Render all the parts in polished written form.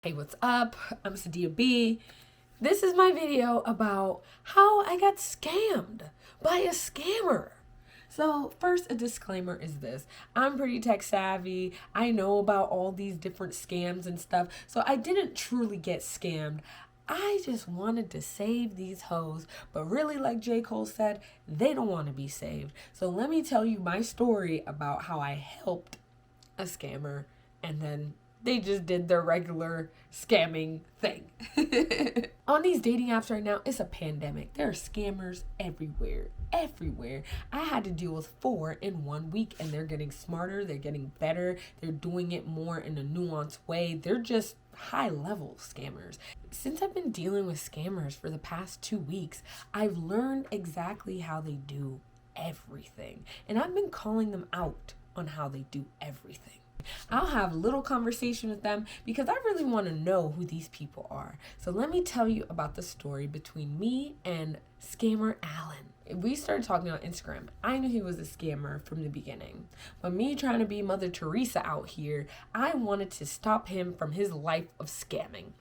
Hey, what's up? I'm Sadia B. This is my video about how I got scammed by a scammer. So, first, a disclaimer is this. I'm pretty tech savvy. I know about all these different scams and stuff. So, I didn't truly get scammed. I just wanted to save these hoes. But really, like J. Cole said, they don't want to be saved. So, let me tell you my story about how I helped a scammer and then they just did their regular scamming thing. On these dating apps right now, it's a pandemic. There are scammers everywhere. Everywhere. I had to deal with 4 in 1 week, and they're getting smarter, they're getting better, they're doing it more in a nuanced way. They're just high level scammers. Since I've been dealing with scammers for the past 2 weeks, I've learned exactly how they do everything. And I've been calling them out on how they do everything. I'll have a little conversation with them because I really want to know who these people are. So let me tell you about the story between me and scammer Alan. We started talking on Instagram. I knew he was a scammer from the beginning. But me trying to be Mother Teresa out here, I wanted to stop him from his life of scamming.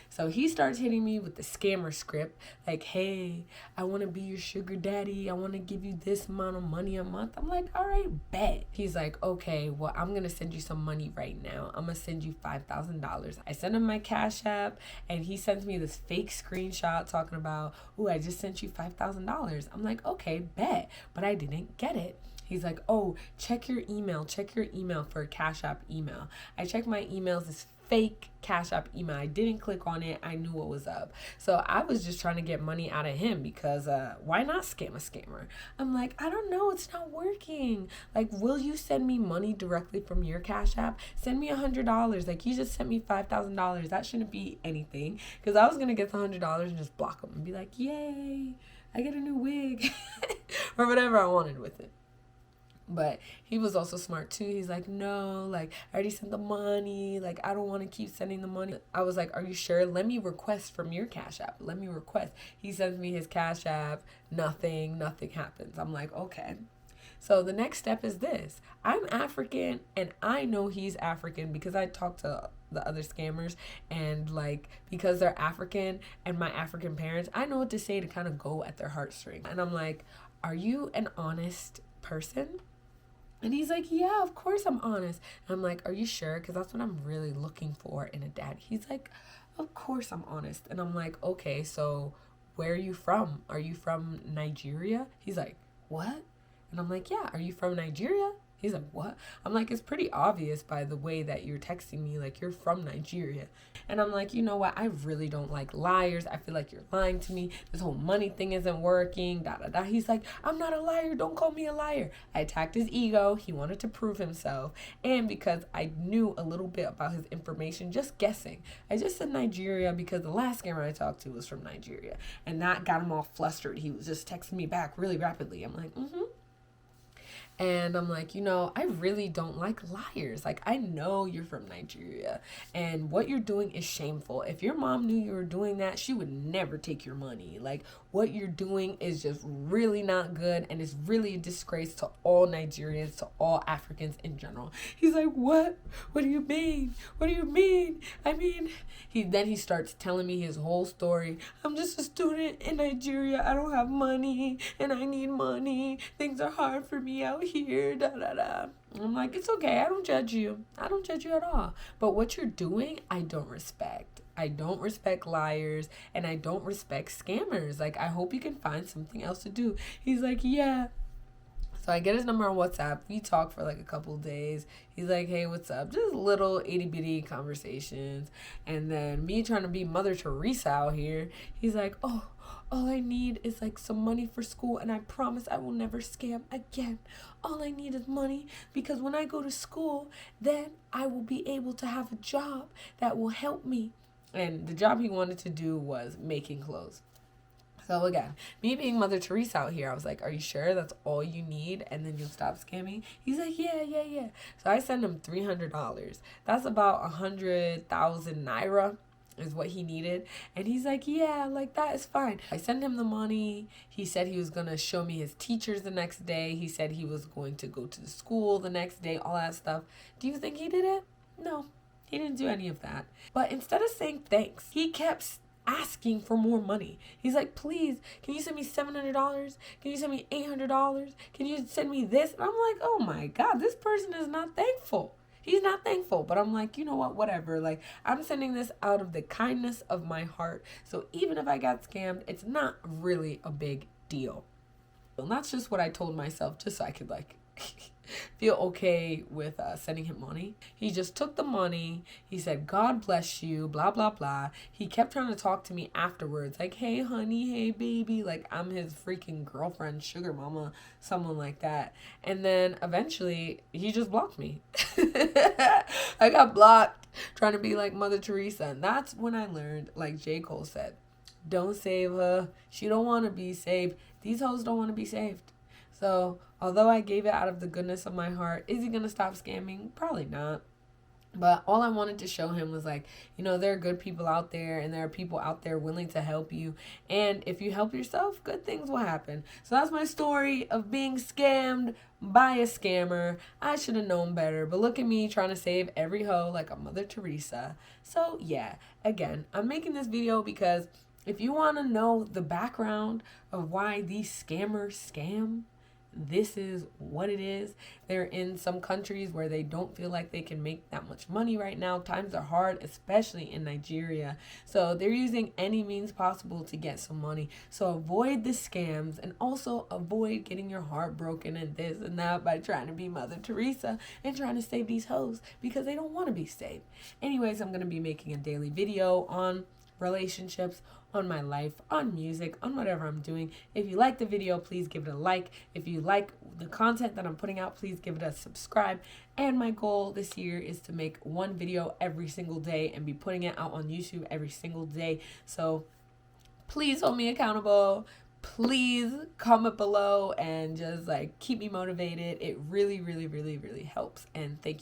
So he starts hitting me with the scammer script, like, hey, I want to be your sugar daddy. I want to give you this amount of money a month. I'm like, all right, bet. He's like, okay, well, I'm going to send you some money right now. I'm going to send you $5,000. I send him my Cash App, and he sends me this fake screenshot talking about, ooh, I just sent you $5,000. I'm like, okay, bet. But I didn't get it. He's like, oh, check your email for a Cash App email. I checked my emails, this fake Cash App email. I didn't click on it. I knew what was up. So I was just trying to get money out of him because why not scam a scammer? I'm like, I don't know. It's not working. Like, will you send me money directly from your Cash App? Send me $100. Like, you just sent me $5,000. That shouldn't be anything. Because I was going to get the $100 and just block him and be like, yay, I get a new wig or whatever I wanted with it. But he was also smart too. He's like, no, like, I already sent the money. Like, I don't want to keep sending the money. I was like, are you sure? Let me request from your Cash App. Let me request. He sends me his Cash App. Nothing happens. I'm like, okay. So the next step is this. I'm African and I know he's African because I talked to the other scammers, and like, because they're African and my African parents, I know what to say to kind of go at their heartstrings. And I'm like, are you an honest person? And he's like, yeah, of course I'm honest. And I'm like, are you sure? Because that's what I'm really looking for in a dad. He's like, of course I'm honest. And I'm like, okay, so where are you from? Are you from Nigeria? He's like, what? And I'm like, yeah, are you from Nigeria? He's like, what? I'm like, it's pretty obvious by the way that you're texting me, like, you're from Nigeria. And I'm like, you know what? I really don't like liars. I feel like you're lying to me. This whole money thing isn't working, da da da. He's like, I'm not a liar. Don't call me a liar. I attacked his ego. He wanted to prove himself. And because I knew a little bit about his information, just guessing, I just said Nigeria because the last scammer I talked to was from Nigeria. And that got him all flustered. He was just texting me back really rapidly. I'm like, mm-hmm. And I'm like, you know, I really don't like liars. Like, I know you're from Nigeria and what you're doing is shameful. If your mom knew you were doing that, she would never take your money. Like, what you're doing is just really not good and it's really a disgrace to all Nigerians, to all Africans in general. He's like, what? What do you mean? What do you mean? I mean, he starts telling me his whole story. I'm just a student in Nigeria. I don't have money and I need money. Things are hard for me out here, da da da. I'm like, it's okay. I don't judge you. I don't judge you at all. But what you're doing, I don't respect. I don't respect liars and I don't respect scammers. Like, I hope you can find something else to do. He's like, yeah. So I get his number on WhatsApp. We talk for like a couple days. He's like, hey, what's up? Just little itty bitty conversations. And then me trying to be Mother Teresa out here, he's like, oh, all I need is like some money for school and I promise I will never scam again. All I need is money because when I go to school, then I will be able to have a job that will help me. And the job he wanted to do was making clothes. So again, me being Mother Teresa out here, I was like, are you sure that's all you need? And then you'll stop scamming? He's like, yeah. So I send him $300. That's about 100,000 Naira is what he needed. And he's like, yeah, like that is fine. I send him the money. He said he was going to show me his teachers the next day. He said he was going to go to the school the next day, all that stuff. Do you think he did it? No. He didn't do any of that. But instead of saying thanks, he kept asking for more money. He's like, please, can you send me $700? Can you send me $800? Can you send me this? And I'm like, oh my God, this person is not thankful. He's not thankful. But I'm like, you know what, whatever. Like, I'm sending this out of the kindness of my heart. So even if I got scammed, it's not really a big deal. And that's just what I told myself, just so I could like feel okay with sending him money. He just took the money. He said, God bless you, blah, blah, blah. He kept trying to talk to me afterwards, like, hey, honey, hey, baby. Like, I'm his freaking girlfriend, sugar mama, someone like that. And then eventually, he just blocked me. I got blocked trying to be like Mother Teresa. And that's when I learned, like J. Cole said, don't save her. She don't want to be saved. These hoes don't want to be saved. So, although I gave it out of the goodness of my heart, is he going to stop scamming? Probably not. But all I wanted to show him was like, you know, there are good people out there and there are people out there willing to help you. And if you help yourself, good things will happen. So that's my story of being scammed by a scammer. I should have known better. But look at me trying to save every hoe like a Mother Teresa. So yeah, again, I'm making this video because if you want to know the background of why these scammers scam, this is what it is. They're in some countries where they don't feel like they can make that much money right now. Times are hard, especially in Nigeria. So they're using any means possible to get some money. So avoid the scams and also avoid getting your heart broken and this and that by trying to be Mother Teresa and trying to save these hoes because they don't want to be saved. Anyways, I'm going to be making a daily video on relationships, on my life, on music, on whatever I'm doing. If you like the video, please give it a like. If you like the content that I'm putting out, please give it a subscribe. And my goal this year is to make one video every single day and be putting it out on YouTube every single day. So please hold me accountable. Please comment below and just like keep me motivated. It really, really, really, really helps. And thank you.